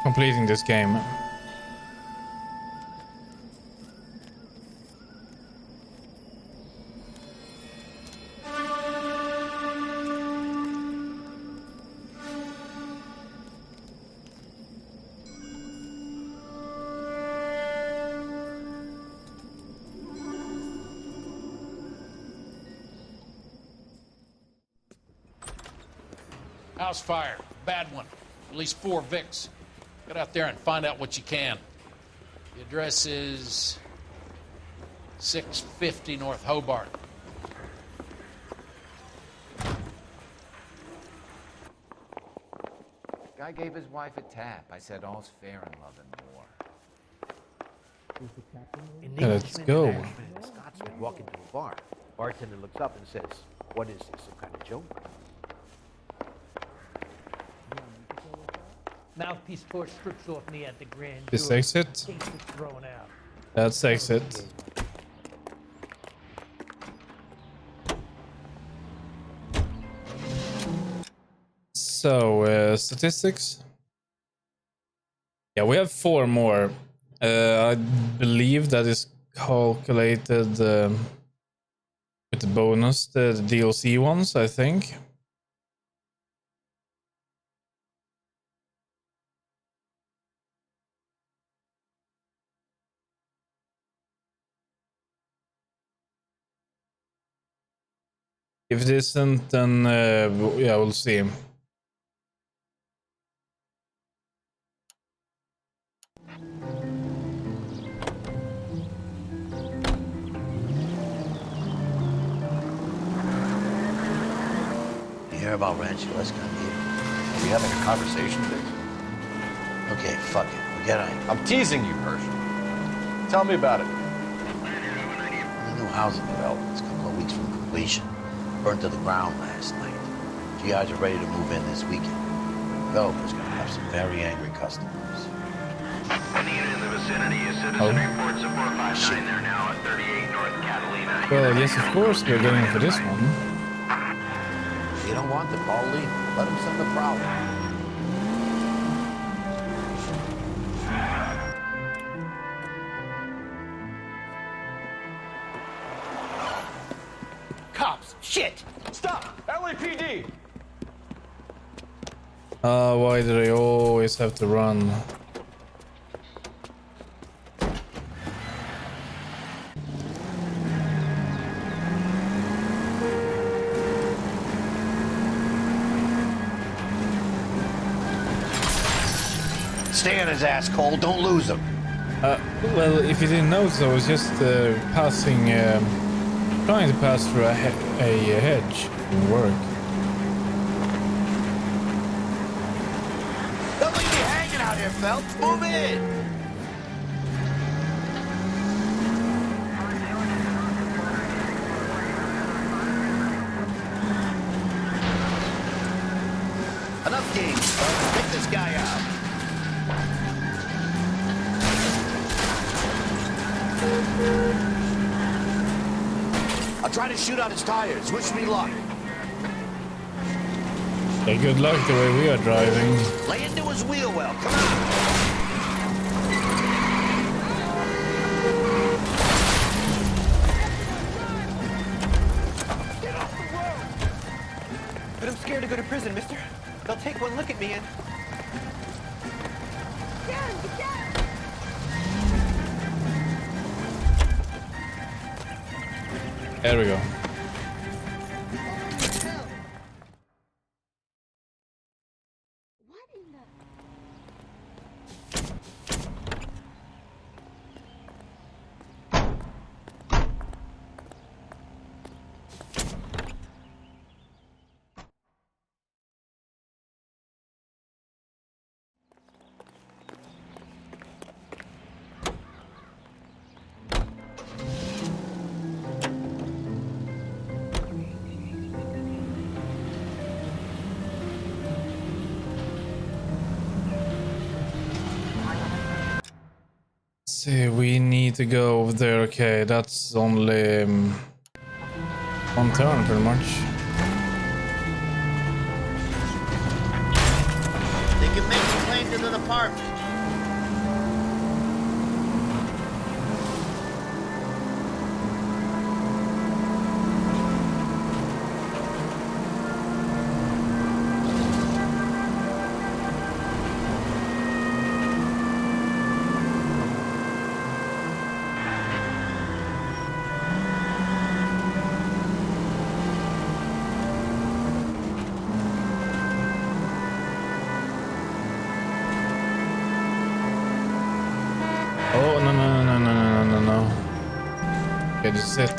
completing this game. House fire. Bad one. At least 4 Vicks. Get out there and find out what you can. The address is 650 North Hobart. Guy gave his wife a tap. I said all's fair in love and war. Yeah, let's go. An Irishman and a Scotsman walk into a bar. Bartender looks up and says, "What is this, some kind of joke?" Mouthpiece torch strips off me at the grand This jury. exit. Case is thrown out. That's exit. So, statistics. Yeah, we have 4 more. I believe that is calculated with the bonus, the DLC ones, I think. If it isn't, then yeah, we'll see. You hear about Rancho Escondido? Are we having a conversation, Vic? Okay, fuck it. Forget I... I'm teasing you, Herschel. Tell me about it. The new housing development's a couple of weeks from completion. Burned to the ground last night. GIs are ready to move in this weekend. Developer's gonna have some very angry customers. Any unit in the vicinity, a citizen reports a 459. They're now at 38 North Catalina. Well, yes, of course, we're going for this one. You don't want the ball lead? Let them send the problem. Cops! Shit! Stop! LAPD! Why do they always have to run? Stay on his ass, Cole. Don't lose him. Well, if you didn't notice, I was just passing, trying to pass through a hedge in work. Don't leave me hanging out here, Phelps. Move in. Enough games, folks. Take this guy out. I'll try to shoot out his tires. Wish me luck. Hey, good luck the way we are driving. Lay into his wheel well. Come on. Get off the road! But I'm scared to go to prison, mister. They'll take one look at me and... There we go. What in the... See, we need to go over there. Okay, that's only one turn, pretty much. They can make a claim to abandoned apartment. Oh, no, no, no, no, no, no, no, no. Okay, this is it.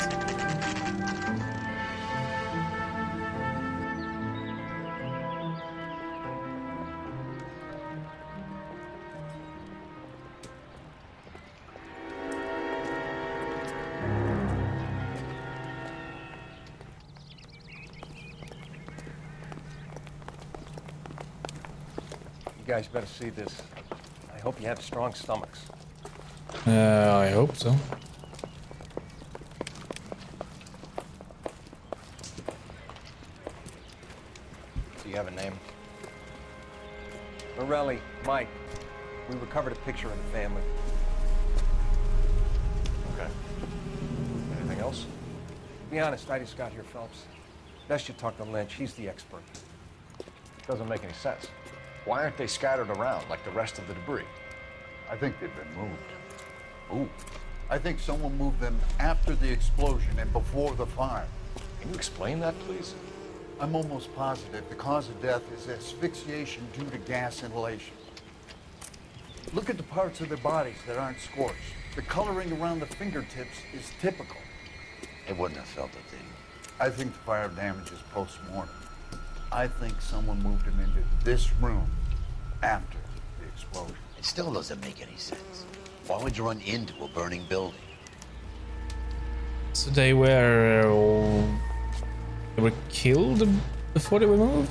You guys better see this. I hope you have strong stomachs. I hope so. Do you have a name? Morelli, Mike. We recovered a picture of the family. Okay. Anything else? To be honest, I just got here, Phelps. Best you talk to Lynch. He's the expert. Doesn't make any sense. Why aren't they scattered around like the rest of the debris? I think they've been moved. Ooh. I think someone moved them after the explosion and before the fire. Can you explain that, please? I'm almost positive the cause of death is asphyxiation due to gas inhalation. Look at the parts of their bodies that aren't scorched. The coloring around the fingertips is typical. They wouldn't have felt a thing. I think the fire damage is post-mortem. I think someone moved them into this room after the explosion. It still doesn't make any sense. Why would you run into a burning building? So they were killed before they were moved?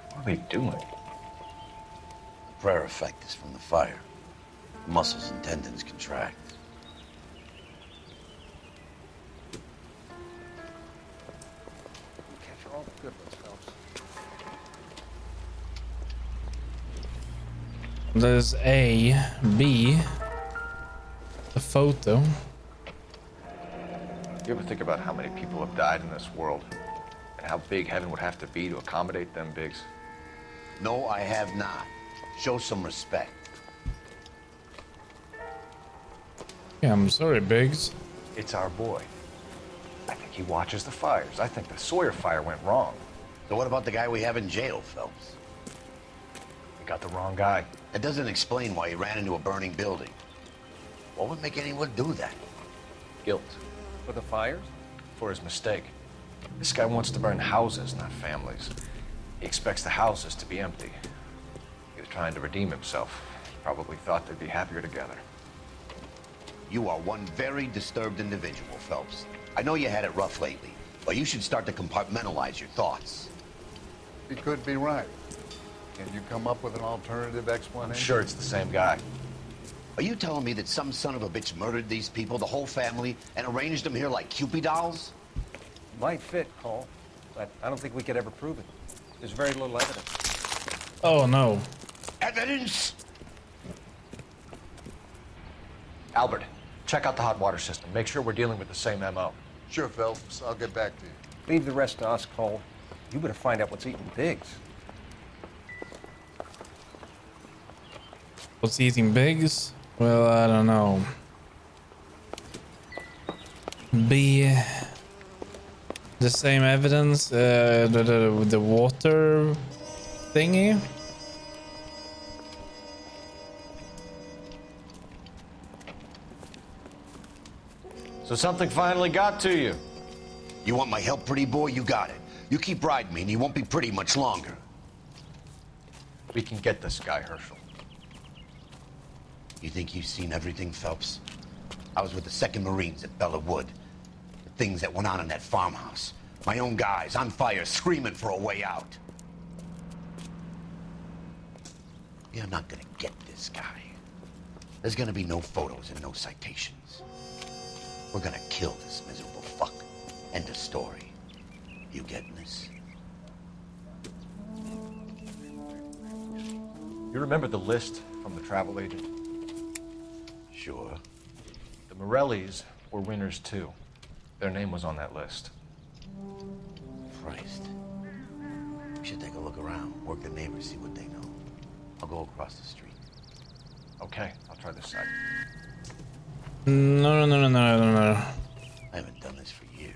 What are they doing? The prayer effect is from the fire. Muscles and tendons contract. Capture all the good ones, Phelps. There's A, B, the photo. You ever think about how many people have died in this world? And how big heaven would have to be to accommodate them bigs? No, I have not. Show some respect. Yeah, I'm sorry, Biggs. It's our boy. I think he watches the fires. I think the Sawyer fire went wrong. So what about the guy we have in jail, Phelps? We got the wrong guy. That doesn't explain why he ran into a burning building. What would make anyone do that? Guilt. For the fires? For his mistake. This guy wants to burn houses, not families. He expects the houses to be empty. He was trying to redeem himself. Probably thought they'd be happier together. You are one very disturbed individual, Phelps. I know you had it rough lately, but you should start to compartmentalize your thoughts. He could be right. Can you come up with an alternative explanation? I'm sure it's the same guy. Are you telling me that some son of a bitch murdered these people, the whole family, and arranged them here like Cupid dolls? Might fit, Cole, but I don't think we could ever prove it. There's very little evidence. Oh no. Evidence? Albert, check out the hot water system. Make sure we're dealing with the same MO. Sure, Phelps. I'll get back to you. Leave the rest to us, Cole. You better find out what's eating Biggs. What's eating Biggs? Well, I don't know. B. The same evidence, the water thingy. So something finally got to you. You want my help, pretty boy? You got it. You keep riding me and you won't be pretty much longer. We can get this guy, Herschel. You think you've seen everything, Phelps? I was with the 2nd Marines at Bella Wood. The things that went on in that farmhouse. My own guys on fire, screaming for a way out. You're not gonna get this guy. There's gonna be no photos and no citations. We're gonna kill this miserable fuck. End of story. You getting this? You remember the list from the travel agent? Sure. The Morellis were winners too. Their name was on that list. Christ. We should take a look around, work the neighbors, see what they know. I'll go across the street. Okay, I'll try this side. No. I haven't done this for years.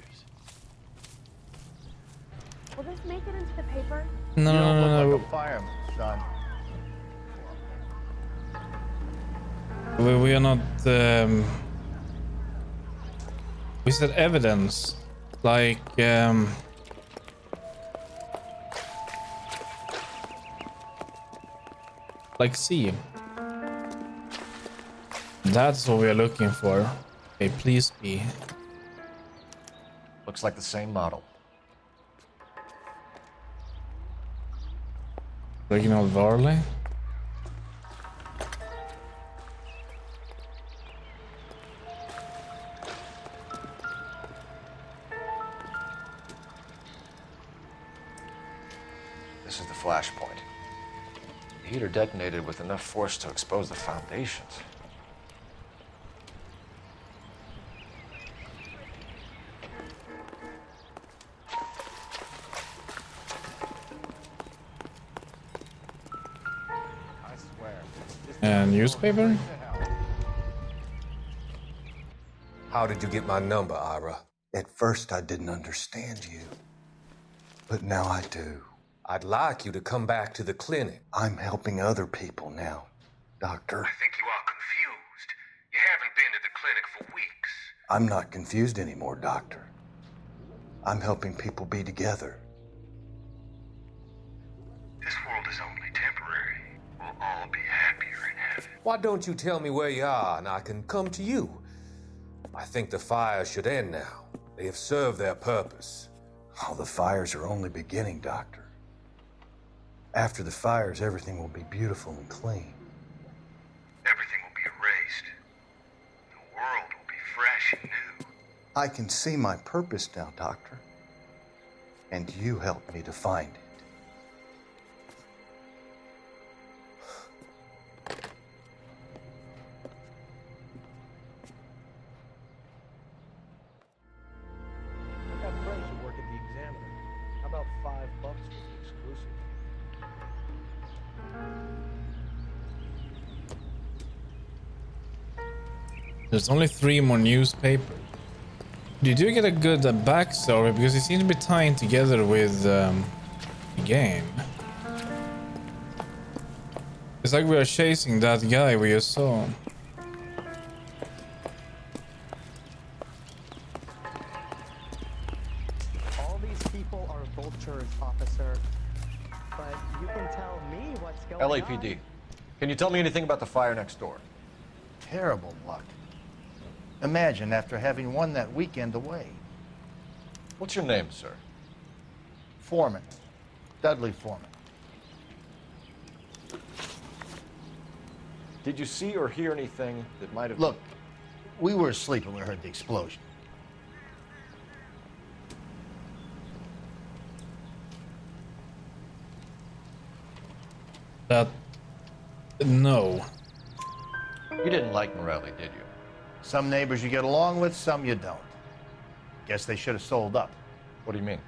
Will this make it into the paper? No. Like a fireman, son. We are not. We said evidence, like C. That's what we are looking for. Okay, please be. Looks like the same model. Original Varley. This is the flash point. The heater detonated with enough force to expose the foundations. I swear. And newspaper? How did you get my number, Ira? At first I didn't understand you, but now I do. I'd like you to come back to the clinic. I'm helping other people now, Doctor. I think you are confused. You haven't been to the clinic for weeks. I'm not confused anymore, Doctor. I'm helping people be together. This world is only temporary. We'll all be happier in heaven. Why don't you tell me where you are and I can come to you? I think the fires should end now. They have served their purpose. Oh, the fires are only beginning, Doctor. After the fires, everything will be beautiful and clean. Everything will be erased. The world will be fresh and new. I can see my purpose now, Doctor. And you helped me to find it. I've got friends who work at the Examiner. How about $5 for the exclusive? There's only 3 more newspapers. You do get a good backstory because it seems to be tying together with the game. It's like we are chasing that guy we just saw. All these people are vultures, officer. But you can tell me what's going on. LAPD. Can you tell me anything about the fire next door? Terrible luck. Imagine after having won that weekend away. What's your name, sir? Foreman. Dudley Foreman. Did you see or hear anything that might have... Look, we were asleep when we heard the explosion. No. You didn't like Morelli, did you? Some neighbors you get along with, some you don't. Guess they should have sold up. What do you mean?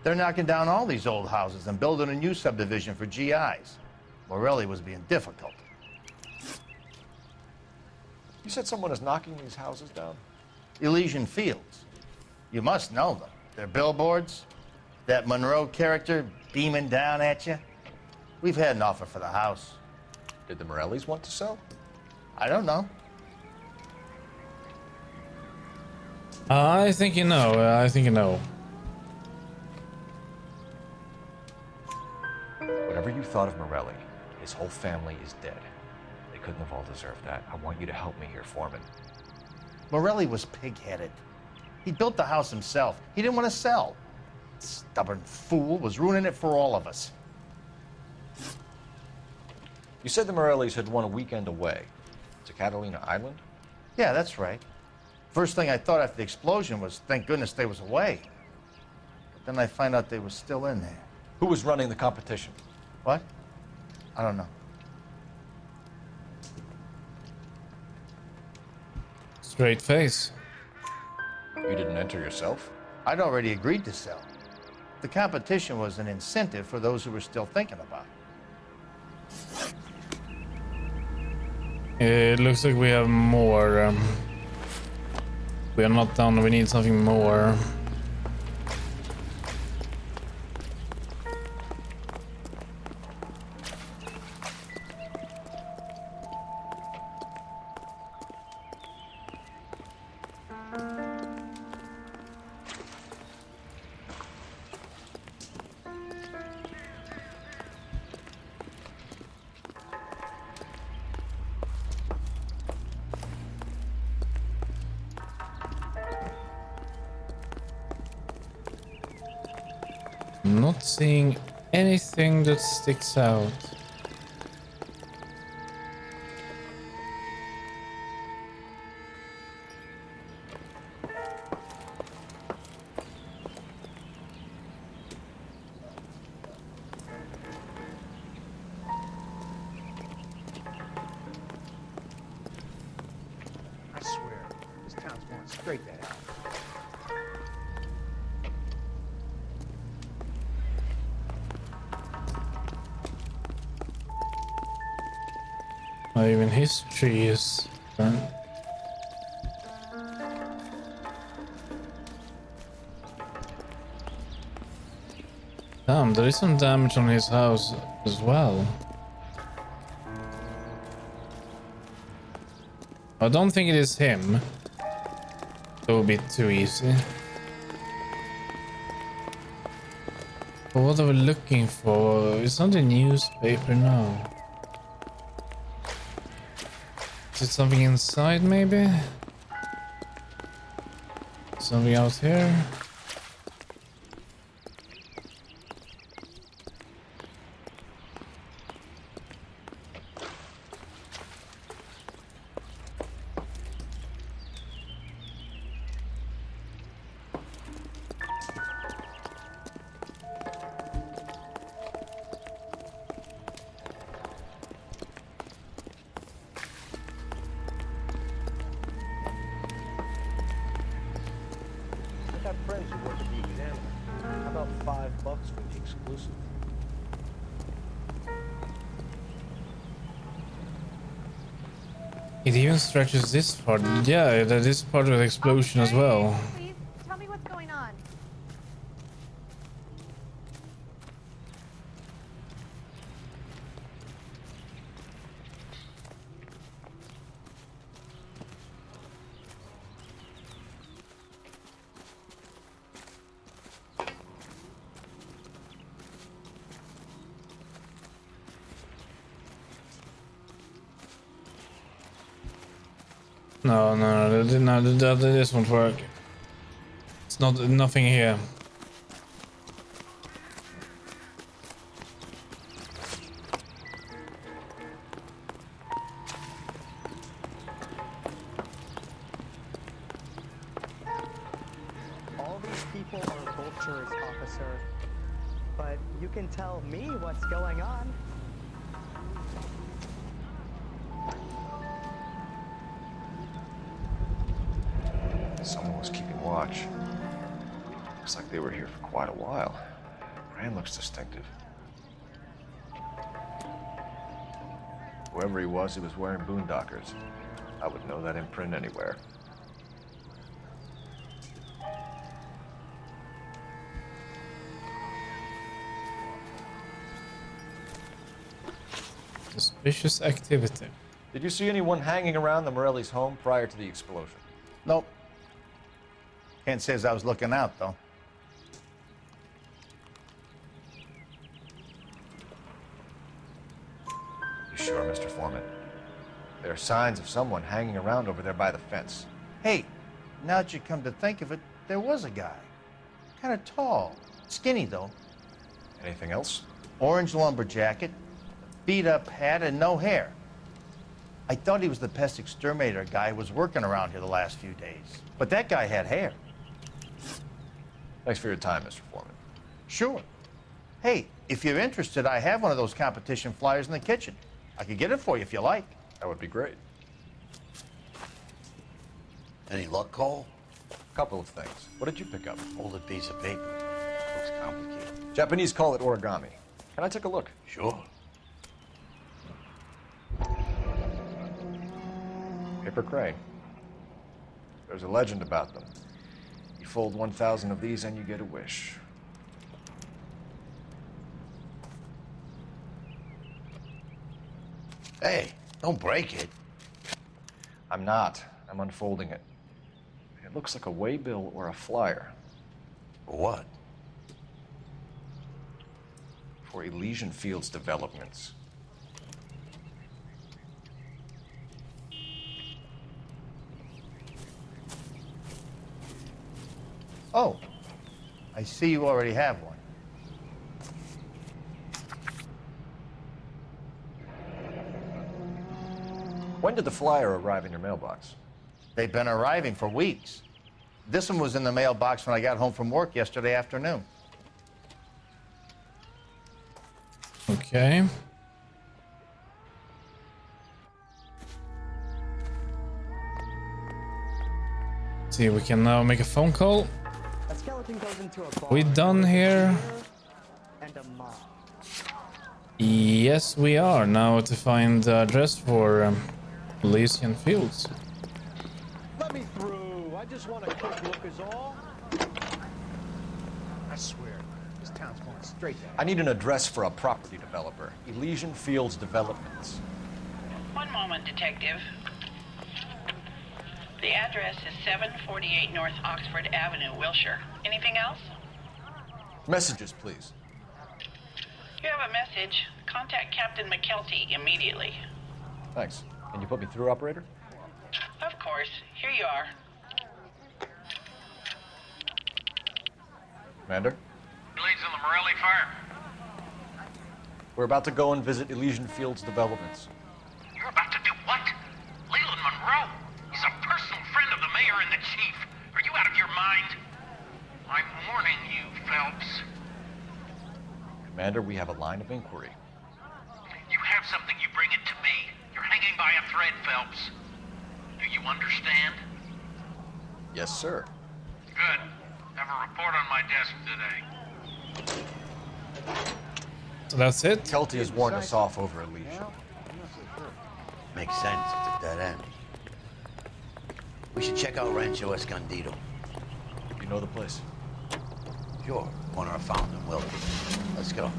They're knocking down all these old houses and building a new subdivision for GIs. Morelli was being difficult. You said someone is knocking these houses down? Elysian Fields. You must know them. Their billboards, that Monroe character beaming down at you. We've had an offer for the house. Did the Morellis want to sell? I don't know. I think you know. I think you know. Whatever you thought of Morelli, his whole family is dead. They couldn't have all deserved that. I want you to help me here, Foreman. Morelli was pig-headed. He built the house himself. He didn't want to sell. Stubborn fool was ruining it for all of us. You said the Morellis had won a weekend away to Catalina Island? Yeah, that's right. First thing I thought after the explosion was, thank goodness they was away. But then I find out they were still in there. Who was running the competition? What? I don't know. Straight face. You didn't enter yourself? I'd already agreed to sell. The competition was an incentive for those who were still thinking about it. It looks like we have more. We are not done. We need something more. I'm not seeing anything that sticks out. I swear, this town's going straight to hell. Not even history is done. Damn, there is some damage on his house as well. I don't think it is him. That would be too easy. But what are we looking for? It's not a newspaper now. Is it something inside, maybe? Something out here? I got friends who work at the Examiner. How about $5 for the exclusive? It even stretches this far. Yeah, that is part of the explosion as well. Please, tell me what's going on. No, this won't work. It's nothing here. All these people are vultures, officer. But you can tell me what's going on. Someone was keeping watch. Looks like they were here for quite a while. Brand looks distinctive. Whoever he was wearing boondockers. I would know that imprint anywhere. Suspicious activity. Did you see anyone hanging around the Morelli's home prior to the explosion? Nope. Can't say as I was looking out, though. You sure, Mr. Foreman? There are signs of someone hanging around over there by the fence. Hey, now that you come to think of it, there was a guy. Kind of tall. Skinny, though. Anything else? Orange lumber jacket, beat-up hat, and no hair. I thought he was the pest exterminator guy who was working around here the last few days. But that guy had hair. Thanks for your time, Mr. Foreman. Sure. Hey, if you're interested, I have one of those competition flyers in the kitchen. I could get it for you if you like. That would be great. Any luck, Cole? A couple of things. What did you pick up? Folded piece of paper. Looks complicated. Japanese call it origami. Can I take a look? Sure. Paper crane. There's a legend about them. You fold 1,000 of these and you get a wish. Hey, don't break it. I'm not. I'm unfolding it. It looks like a waybill or a flyer. For what? For Elysian Fields developments. Oh, I see you already have one. When did the flyer arrive in your mailbox? They've been arriving for weeks. This one was in the mailbox when I got home from work yesterday afternoon. Okay. See, we can now make a phone call. A skeleton goes into a bar. We done here? And a mob. Yes, we are now to find the address for Elysian Fields. Let me through. I just want a quick look is all. I swear, this town's going straight to hell. I need an address for a property developer. Elysian Fields Developments. One moment, Detective. The address is 748 North Oxford Avenue, Wilshire. Anything else? Messages, please. You have a message. Contact Captain McKelty immediately. Thanks. Can you put me through, operator? Of course. Here you are. Commander? Leads in the Morelli fire. We're about to go and visit Elysian Fields Developments. You're about to do what? Leland Monroe? He's a personal friend of the mayor and the chief. Are you out of your mind? I'm warning you, Phelps. Commander, we have a line of inquiry. You have something, you bring it to me. You're hanging by a thread, Phelps. Do you understand? Yes, sir. Good. Have a report on my desk today. So that's it? Kelty has warned us off over Elysian. Makes sense. It's a dead end. We should check out Rancho Escondido. You know the place? Sure. Corner of Fountain and Willow. Let's go.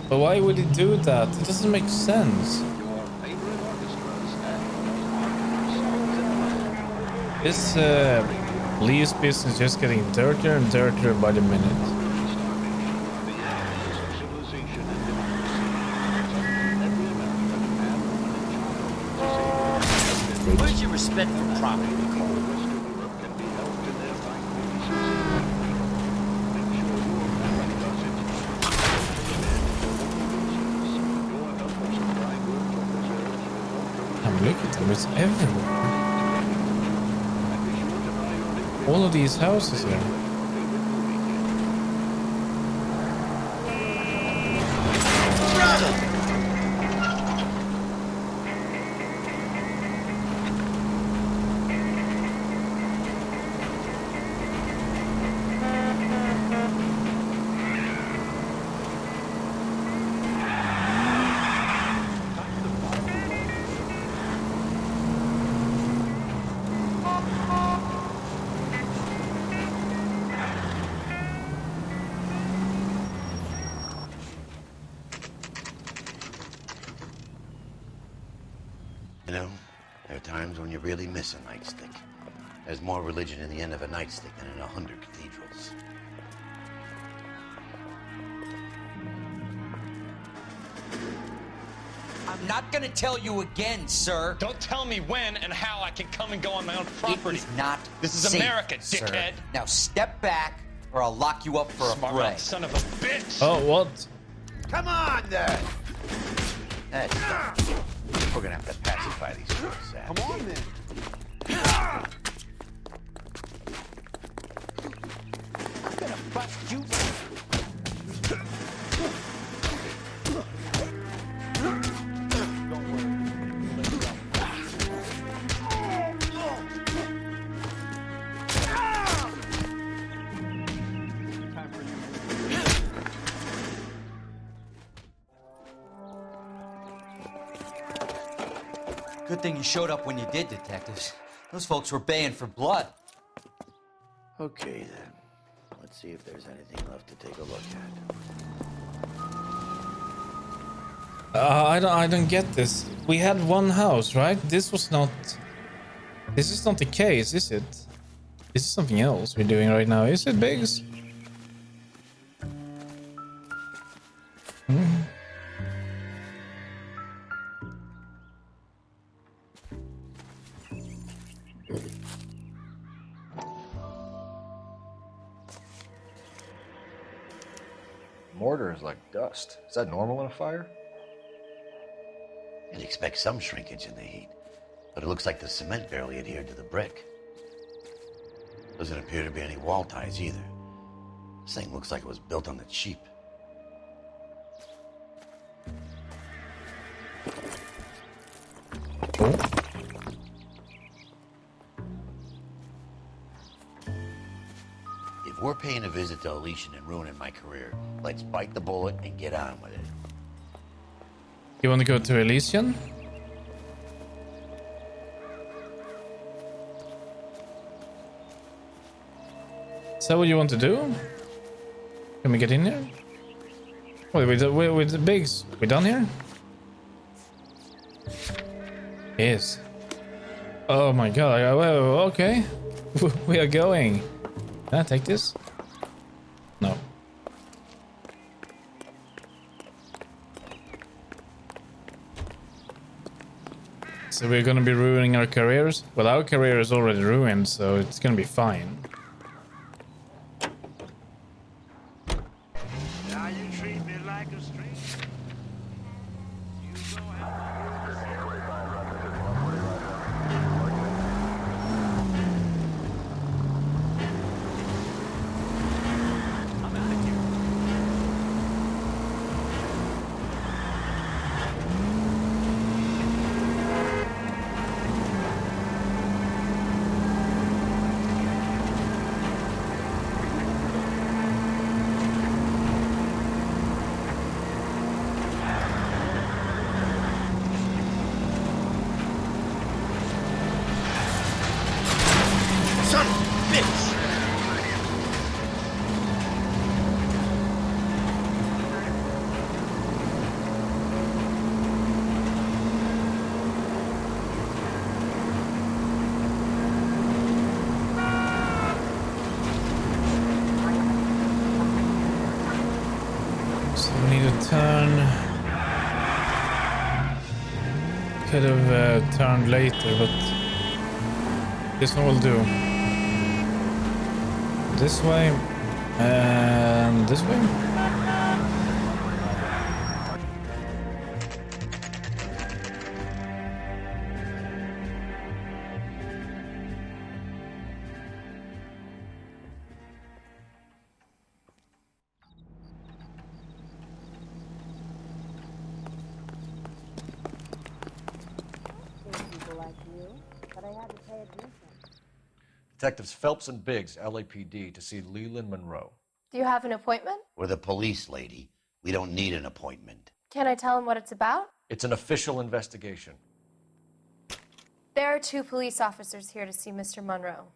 But why would he do that? It doesn't make sense. This Lee's business is just getting dirtier and dirtier by the minute. Where's your respect for property, Cole? Look at them, it's everywhere. All of these houses here. You know, there are times when you really miss a nightstick. There's more religion in the end of a nightstick than in 100 cathedrals. I'm not gonna tell you again, sir. Don't tell me when and how I can come and go on my own property. It is not This is safe, America, sir. dickhead. Now step back or I'll lock you up for a fray. Son of a bitch! Oh, what? Come on, then! That's we're gonna have to pacify these folks, Sam. Come on, then. I'm gonna bust you. Good thing you showed up when you did, detectives. Those folks were baying for blood. Okay, then. Let's see if there's anything left to take a look at. I don't get this. We had one house, right? This is not the case, is it? This is something else we're doing right now, is it, Biggs? Mortar is like dust. Is that normal in a fire? You'd expect some shrinkage in the heat, but it looks like the cement barely adhered to the brick. Doesn't appear to be any wall ties either. This thing looks like it was built on the cheap. If we're paying a visit to Elysian and ruining my career, let's bite the bullet and get on with it. You want to go to Elysian? Is that what you want to do? Can we get in here? Wait, with the Biggs, we done here? Yes. Oh my god, okay. We are going. Can I take this? No. So we're gonna be ruining our careers? Well, our career is already ruined, so it's gonna be fine. Now you treat me like a stranger. You don't I'm out of here. Son of a bitch! So we need to turn. Could have turned later, but this one will do. This way and this way. People like you, but I had to pay attention. Detectives Phelps and Biggs, LAPD, to see Leland Monroe. Do you have an appointment? We're the police, lady. We don't need an appointment. Can I tell him what it's about? It's an official investigation. There are 2 police officers here to see Mr. Monroe.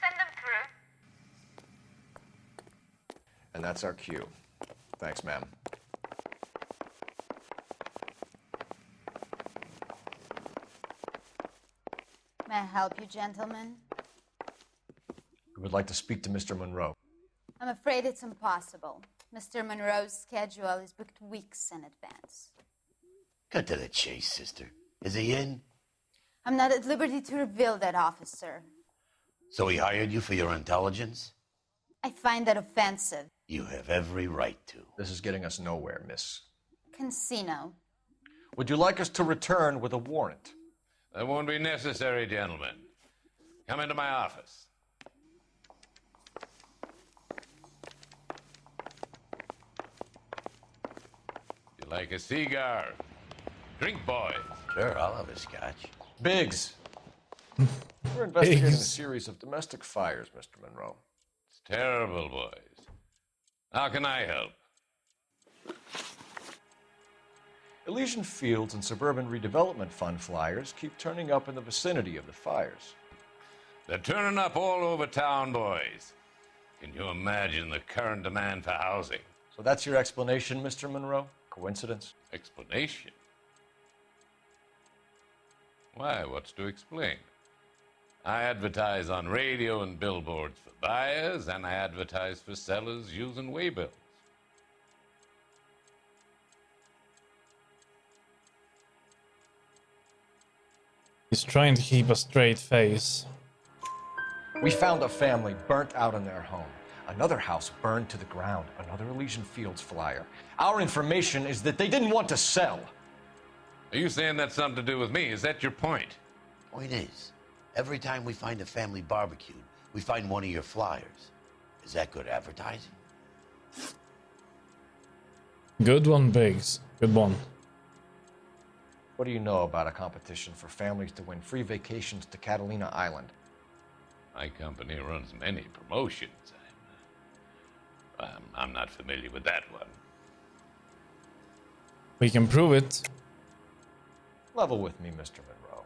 Send them through. And that's our cue. Thanks, ma'am. May I help you, gentlemen? We would like to speak to Mr. Monroe. I'm afraid it's impossible. Mr. Monroe's schedule is booked weeks in advance. Cut to the chase, sister. Is he in? I'm not at liberty to reveal that, officer. So he hired you for your intelligence? I find that offensive. You have every right to. This is getting us nowhere, miss. Casino. Would you like us to return with a warrant? That won't be necessary, gentlemen. Come into my office. You like a cigar? Drink, boys. Sure, I'll have a scotch. Biggs. We're investigating a series of domestic fires, Mr. Monroe. It's terrible, boys. How can I help? Elysian Fields and Suburban Redevelopment Fund flyers keep turning up in the vicinity of the fires. They're turning up all over town, boys. Can you imagine the current demand for housing? So that's your explanation, Mr. Monroe? Coincidence? Explanation? Why, what's to explain? I advertise on radio and billboards for buyers, and I advertise for sellers using waybills. He's trying to keep a straight face. We found a family burnt out in their home. Another house burned to the ground. Another Elysian Fields flyer. Our information is that they didn't want to sell. Are you saying that's something to do with me? Is that your point? Point is, every time we find a family barbecued, we find one of your flyers. Is that good advertising? Good one, Biggs. Good one. What do you know about a competition for families to win free vacations to Catalina Island? My company runs many promotions. I'm not familiar with that one. We can prove it. Level with me, Mr. Monroe.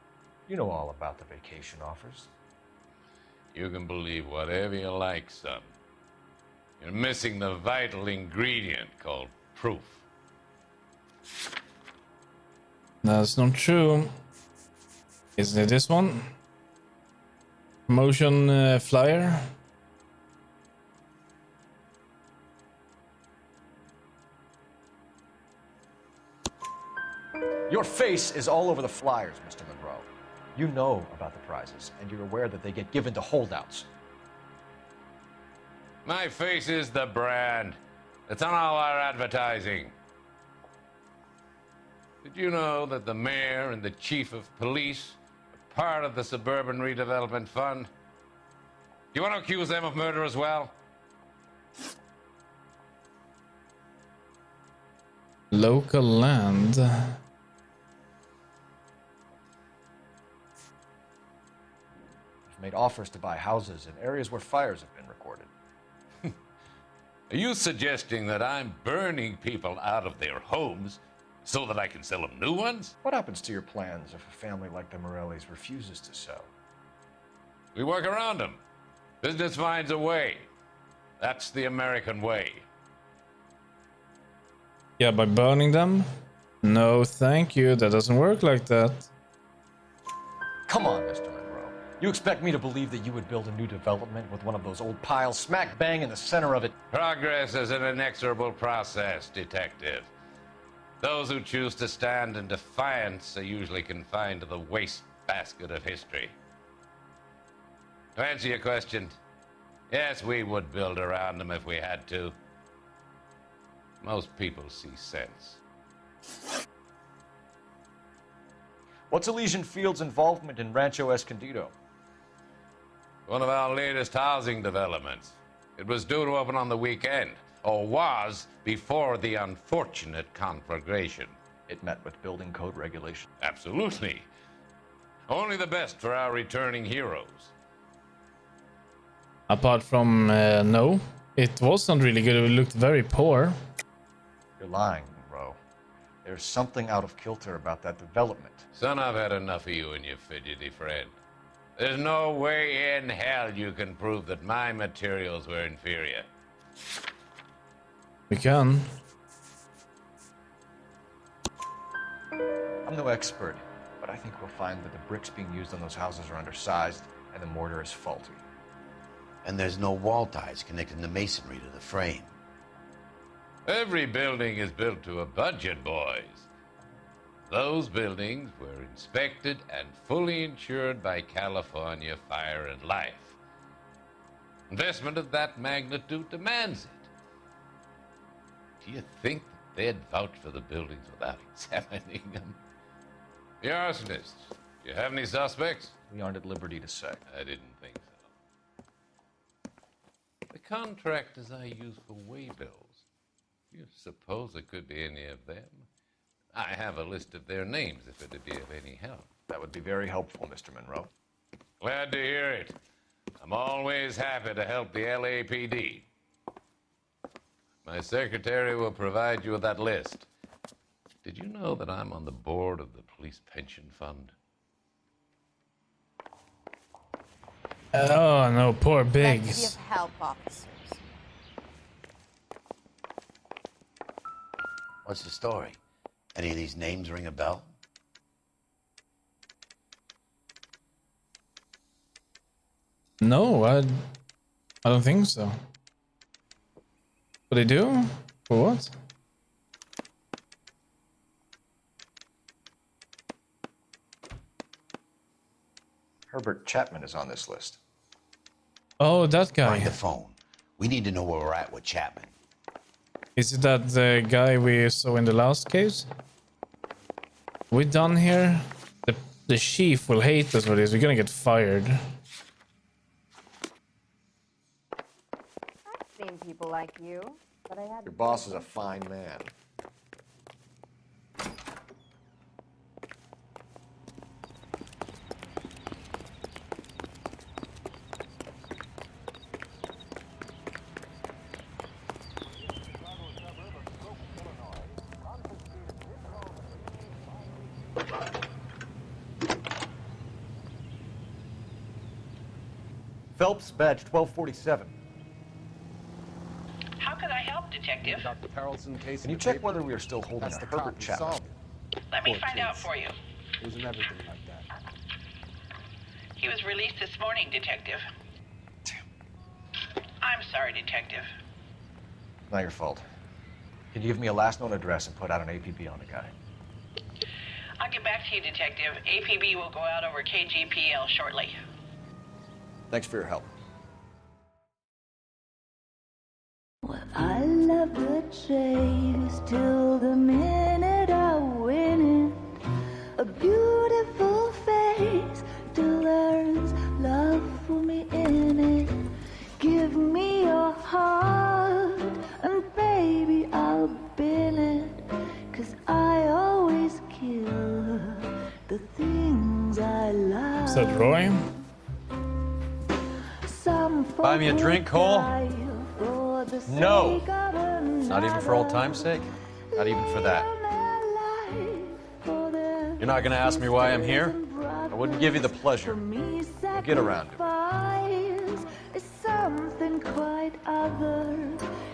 You know all about the vacation offers. You can believe whatever you like, son. You're missing the vital ingredient called proof. That's not true. Isn't it this one? Promotion flyer? Your face is all over the flyers, Mr. Monroe. You know about the prizes, and you're aware that they get given to holdouts. My face is the brand. It's on all our advertising. Did you know that the mayor and the chief of police are part of the Suburban Redevelopment Fund? Do you want to accuse them of murder as well? Local land. You've made offers to buy houses in areas where fires have been recorded. Are you suggesting that I'm burning people out of their homes so that I can sell them new ones? What happens to your plans if a family like the Morellis refuses to sell? We work around them. Business finds a way. That's the American way. Yeah, by burning them? No, thank you. That doesn't work like that. Come on, Mr. Monroe. You expect me to believe that you would build a new development with one of those old piles smack bang in the center of it? Progress is an inexorable process, detective. Those who choose to stand in defiance are usually confined to the wastebasket of history. To answer your question, yes, we would build around them if we had to. Most people see sense. What's Elysian Fields' involvement in Rancho Escondido? One of our latest housing developments. It was due to open on the weekend, or was before the unfortunate conflagration. It met with building code regulation. Absolutely. Only the best for our returning heroes. Apart from, no. It wasn't really good. It looked very poor. You're lying, Monroe. There's something out of kilter about that development. Son, I've had enough of you and your fidgety friend. There's no way in hell you can prove that my materials were inferior. We can. I'm no expert, but I think we'll find that the bricks being used on those houses are undersized and the mortar is faulty. And there's no wall ties connecting the masonry to the frame. Every building is built to a budget, boys. Those buildings were inspected and fully insured by California Fire and Life. Investment of that magnitude demands it. Do you think that they'd vouch for the buildings without examining them? The arsonists. Do you have any suspects? We aren't at liberty to say. I didn't think so. The contractors I use for waybills. Do you suppose it could be any of them? I have a list of their names if it'd be of any help. That would be very helpful, Mr. Monroe. Glad to hear it. I'm always happy to help the LAPD. My secretary will provide you with that list. Did you know that I'm on the board of the police pension fund? Oh no, poor Plenty Biggs. of help, officers. What's the story? Any of these names ring a bell? No, I don't think so. What they do? For what? Herbert Chapman is on this list. Oh, that guy. Find the phone. We need to know where we're at with Chapman. Is it that the guy we saw in the last case? We done here? The chief will hate us for this. We're gonna get fired. I've seen people like you, but I had Your boss is a fine man. Phelps, badge 1247. How could I help, Detective? Dr. Harrelson case. Can you check whether we are still holding That's a the Herbert cop who Chapman? solved it. Let me Poor find out kids. for you. It wasn't everything like that. He was released this morning, Detective. I'm sorry, Detective. Not your fault. Can you give me a last known address and put out an APB on the guy? I'll get back to you, Detective. APB will go out over KGPL shortly. Thanks for your help. I love the chase till the minute I win it. A beautiful face till there's love for me in it. Give me your heart and baby I'll bin it. 'Cause I always kill the things I love. Is that Roy? Buy me a drink, Cole? No. Not even for old time's sake? Not even for that. You're not gonna ask me why I'm here? I wouldn't give you the pleasure. We'll get around to it.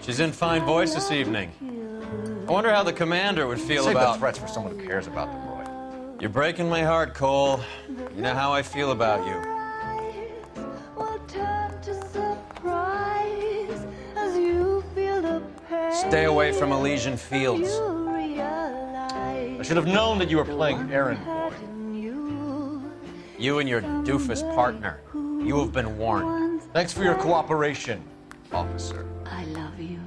She's in fine voice this evening. I wonder how the commander would feel Save about... the threats for someone who cares about them, Roy. You're breaking my heart, Cole. You know how I feel about you. Stay away from Elysian Fields. I should have known that you were playing errand boy. You and your doofus partner. You have been warned. Thanks for your cooperation, officer. I love you.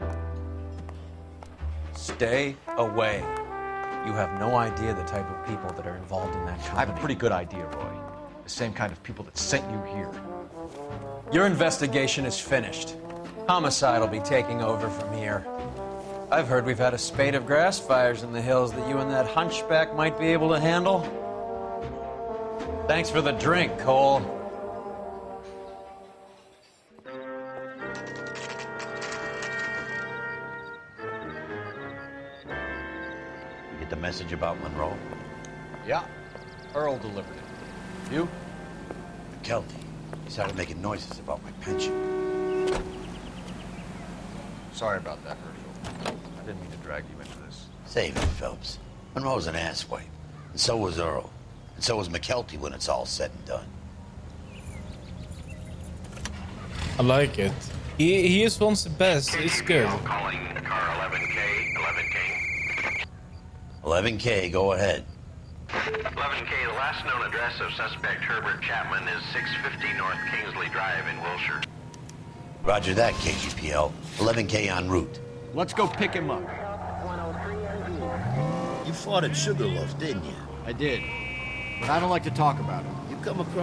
Stay away. You have no idea the type of people that are involved in that company. I have a pretty good idea, Roy. The same kind of people that sent you here. Your investigation is finished. Homicide will be taking over from here. I've heard we've had a spate of grass fires in the hills that you and that hunchback might be able to handle. Thanks for the drink, Cole. You get the message about Monroe? Yeah. Earl delivered it. You? McKelty. He started making noises about my pension. Sorry about that, Herschel. I didn't mean to drag you into this. Save it, Phelps. Monroe's an asswipe. And so was Earl. And so was McKelty when it's all said and done. I like it. He is once the best. It's good. Calling car 11K, 11K. 11K, go ahead. 11K, the last known address of suspect Herbert Chapman is 650 North Kingsley Drive in Wilshire. Roger that, KGPL. 11K en route. Let's go pick him up. You fought at Sugarloaf, didn't you? I did. But I don't like to talk about it. You come across